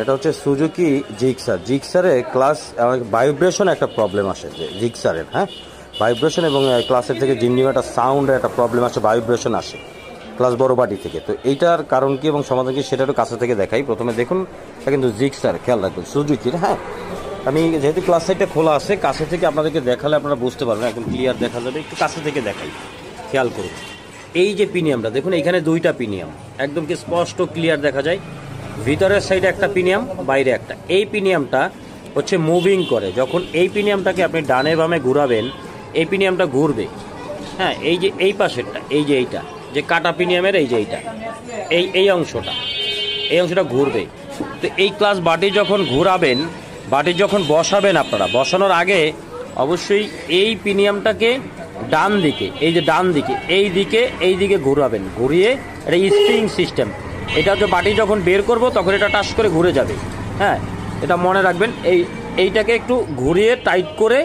এটা হচ্ছে Suzuki Gixxer. জিক্সারে class vibration একটা প্রবলেম আসে যে জিক্সারের, হ্যাঁ, ভাইব্রেশন এবং ক্লাসের থেকে জিমজিম একটা সাউন্ডের একটা প্রবলেম আসে, ভাইব্রেশন আসে ক্লাস বড় বাটি থেকে। তো এইটার কারণ কি এবং সমাধান কি সেটা একটু কাছে থেকে দেখাই। প্রথমে দেখুন, এটা কিন্তু জিক্সার, খেয়াল রাখবেন সুজুকির। হ্যাঁ, আমি যেহেতু ক্লাস সাইডটা খোলা আছে, কাছে থেকে আপনাদেরকে দেখালে আপনারা বুঝতে পারবেন, একদম ক্লিয়ার দেখা যাবে। একটু কাছে থেকে দেখাই, খেয়াল করুন। এই যে পিনিয়ামটা দেখুন, এখানে দুইটা পিনিয়াম, একদম কি স্পষ্ট ক্লিয়ার দেখা যায়। ভিতরের সাইডে একটা পিনিয়াম, বাইরে একটা। এই পিনিয়ামটা হচ্ছে মুভিং করে। যখন এই পিনিয়ামটাকে আপনি ডানে বামে ঘুরাবেন, এই পিনিয়ামটা ঘুরবে। হ্যাঁ, এই যে এই পাশেরটা, এই যে এইটা যে কাটা পিনিয়ামের, এই যে এইটা, এই অংশটা ঘুরবে। তো এই ক্লাস বাটি যখন ঘুরাবেন, বাটি যখন বসাবেন, আপনারা বসানোর আগে অবশ্যই এই পিনিয়ামটাকে ডান দিকে, এই যে ডান দিকে, এই দিকে ঘুরাবেন। ঘুরিয়ে এটা স্প্রিং সিস্টেম, এটা হচ্ছে বাটি যখন বের করব তখন এটা টাচ করে ঘুরে যাবে। হ্যাঁ, এটা মনে রাখবেন। এইটাকে একটু ঘুরিয়ে টাইট করে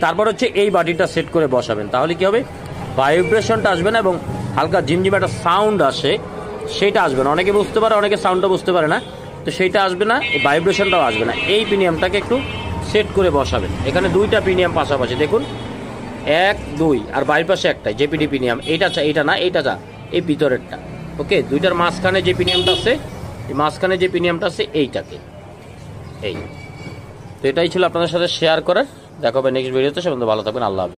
তারপর হচ্ছে এই বাটিটা সেট করে বসাবেন। তাহলে কি হবে, ভাইব্রেশনটা আসবে না এবং হালকা ঝিমঝিম একটা সাউন্ড আসে, সেটা আসবে না। অনেকে বুঝতে পারে, অনেকে সাউন্ডটা বুঝতে পারে না, তো সেইটা আসবে না, এই ভাইব্রেশনটাও আসবে না। এই পিনিয়ামটাকে একটু সেট করে বসাবেন। এখানে দুইটা পিনিয়াম পাশাপাশি দেখুন, 1 2, আর বাইরের পাশে একটাই জেপিডি পিনিয়াম। এইটা না, এইটা যা, এই ভিতরেরটা। ওকে, দুইটার মাঝখানে যে পিনিয়ামটা আছে, এই মাঝখানে যে পিনিয়ামটা আছে এইটাকে, এই। তো এটাই ছিল আপনাদের সাথে শেয়ার করার। দেখা হবে নেক্সট ভিডিওতে। সে ভালো থাকবেন। আল্লাহ হাফেজ।